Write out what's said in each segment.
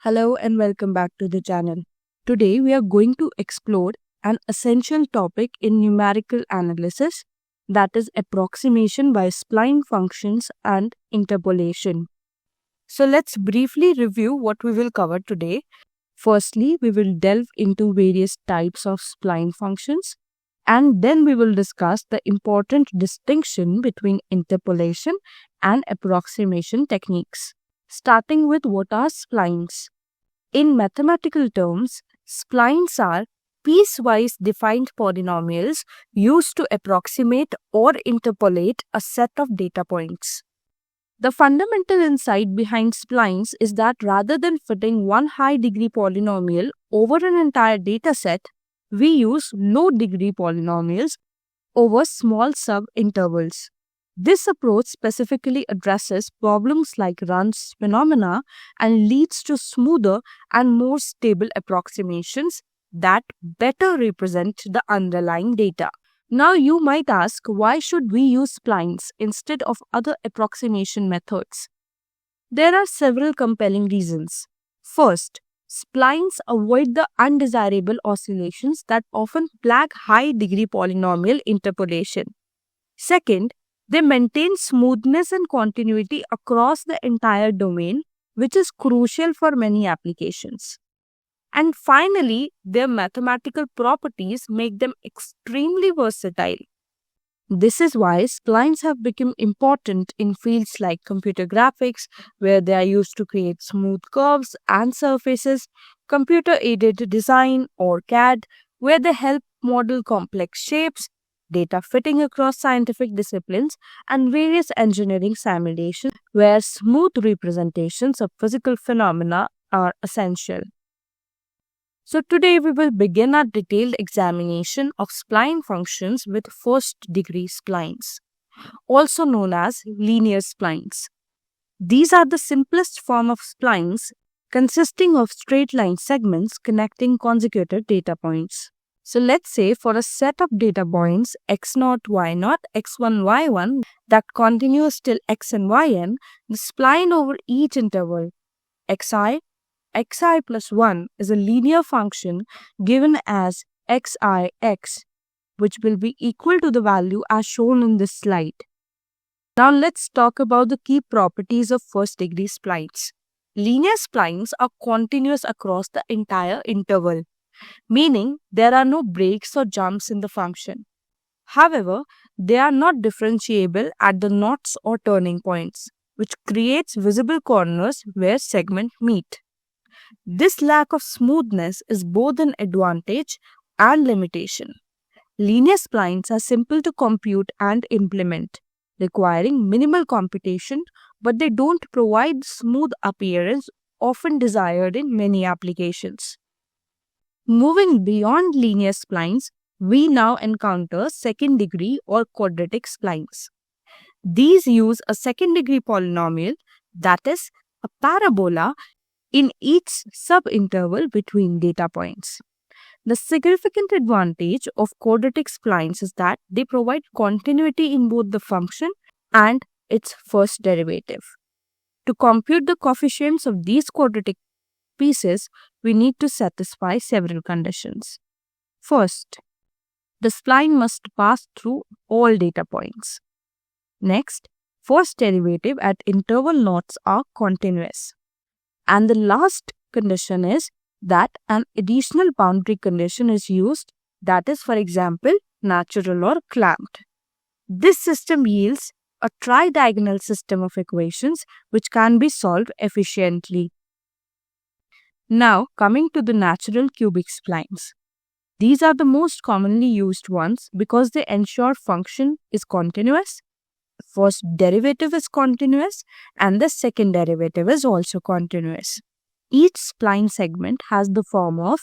Hello and welcome back to the channel. Today we are going to explore an essential topic in numerical analysis, that is approximation by spline functions and interpolation. So let's briefly review what we will cover today. Firstly, we will delve into various types of spline functions, and then we will discuss the important distinction between interpolation and approximation techniques. Starting with what are splines? In mathematical terms, splines are piecewise defined polynomials used to approximate or interpolate a set of data points. The fundamental insight behind splines is that rather than fitting one high-degree polynomial over an entire dataset, we use low-degree polynomials over small sub-intervals. This approach specifically addresses problems like Runge phenomena and leads to smoother and more stable approximations that better represent the underlying data. Now you might ask, why should we use splines instead of other approximation methods? There are several compelling reasons. First, splines avoid the undesirable oscillations that often plague high-degree polynomial interpolation. Second, they maintain smoothness and continuity across the entire domain, which is crucial for many applications. And finally, their mathematical properties make them extremely versatile. This is why splines have become important in fields like computer graphics, where they are used to create smooth curves and surfaces, computer-aided design or CAD, where they help model complex shapes, data fitting across scientific disciplines, and various engineering simulations where smooth representations of physical phenomena are essential. So today we will begin our detailed examination of spline functions with first-degree splines, also known as linear splines. These are the simplest form of splines, consisting of straight line segments connecting consecutive data points. So let's say for a set of data points x0, y0, x1, y1 that continues till x and yn, the spline over each interval xi plus 1 is a linear function given as xix, which will be equal to the value as shown in this slide. Now let's talk about the key properties of first-degree splines. Linear splines are continuous across the entire interval, meaning there are no breaks or jumps in the function. However, they are not differentiable at the knots or turning points, which creates visible corners where segments meet. This lack of smoothness is both an advantage and limitation. Linear splines are simple to compute and implement, requiring minimal computation, but they don't provide smooth appearance often desired in many applications. Moving beyond linear splines, we now encounter second-degree or quadratic splines. These use a second-degree polynomial, that is, a parabola, in each subinterval between data points. The significant advantage of quadratic splines is that they provide continuity in both the function and its first derivative. To compute the coefficients of these quadratic pieces, we need to satisfy several conditions. First, the spline must pass through all data points. Next, first derivative at interval knots are continuous. And the last condition is that an additional boundary condition is used, that is, for example, natural or clamped. This system yields a tridiagonal system of equations which can be solved efficiently. Now, coming to the natural cubic splines. These are the most commonly used ones because they ensure function is continuous, the first derivative is continuous, and the second derivative is also continuous. Each spline segment has the form of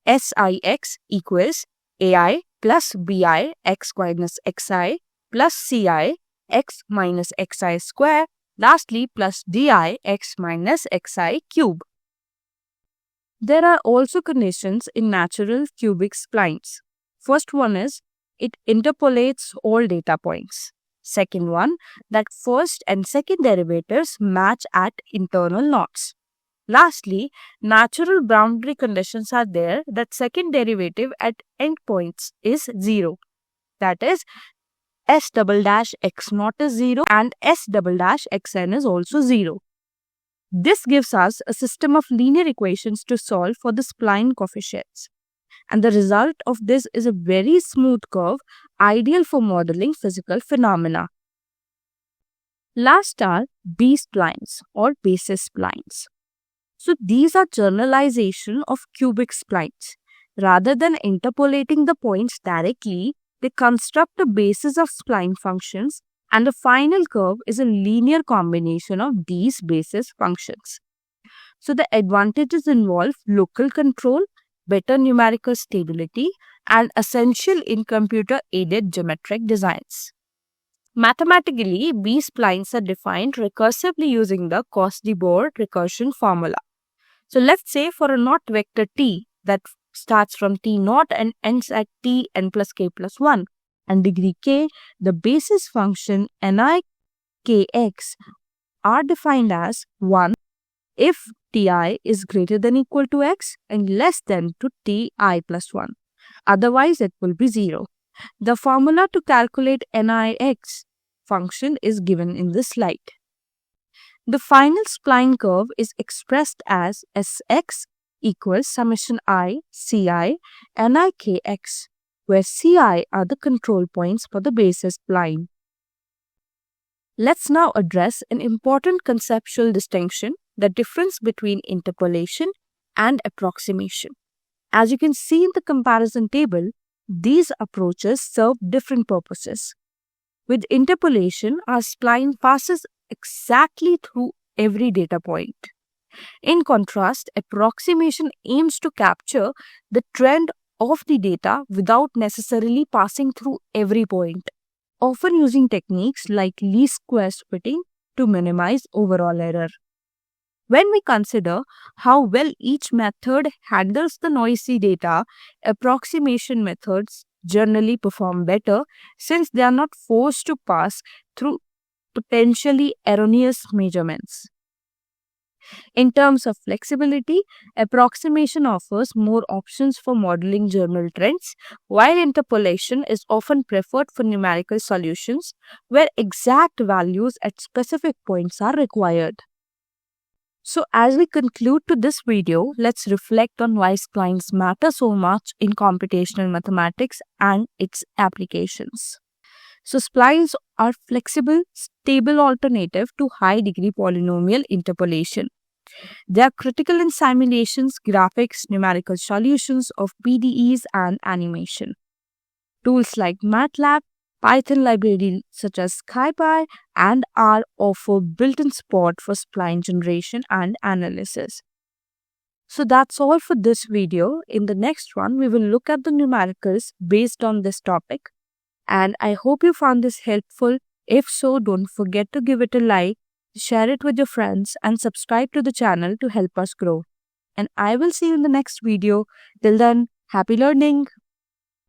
SIX equals AI plus BI x minus XI plus CI x minus XI square, lastly plus DI x minus XI cube. There are also conditions in natural cubic splines. First one is, it interpolates all data points. Second one, that first and second derivatives match at internal knots. Lastly, natural boundary conditions are there that second derivative at endpoints is 0. That is, s double dash x naught is 0 and s double dash xn is also 0. This gives us a system of linear equations to solve for the spline coefficients. And the result of this is a very smooth curve, ideal for modeling physical phenomena. Last are B-splines or basis splines. So these are generalization of cubic splines. Rather than interpolating the points directly, they construct a basis of spline functions, and the final curve is a linear combination of these basis functions. So the advantages involve local control, better numerical stability, and essential in computer-aided geometric designs. Mathematically, B-splines are defined recursively using the Cauchy-Board recursion formula. So let's say for a knot vector t that starts from t naught and ends at t n plus k plus 1 and degree k, the basis function ni kx are defined as 1 if ti is greater than equal to x and less than to ti plus 1. Otherwise, it will be 0. The formula to calculate nix function is given in this slide. The final spline curve is expressed as Sx equals summation I Ci Nikx, where Ci are the control points for the basis spline. Let's now address an important conceptual distinction, the difference between interpolation and approximation. As you can see in the comparison table, these approaches serve different purposes. With interpolation, our spline passes exactly through every data point. In contrast, approximation aims to capture the trend of the data without necessarily passing through every point, often using techniques like least squares fitting to minimize overall error. When we consider how well each method handles the noisy data, approximation methods generally perform better since they are not forced to pass through potentially erroneous measurements. In terms of flexibility, approximation offers more options for modeling general trends, while interpolation is often preferred for numerical solutions where exact values at specific points are required. So as we conclude to this video, let's reflect on why splines matter so much in computational mathematics and its applications. So splines are flexible, stable alternative to high-degree polynomial interpolation. They are critical in simulations, graphics, numerical solutions of PDEs and animation. Tools like MATLAB, Python libraries such as SciPy, and R offer built-in support for spline generation and analysis. So that's all for this video. In the next one, we will look at the numericals based on this topic. And I hope you found this helpful. If so, don't forget to give it a like, share it with your friends, and subscribe to the channel to help us grow. And I will see you in the next video. Till then, happy learning!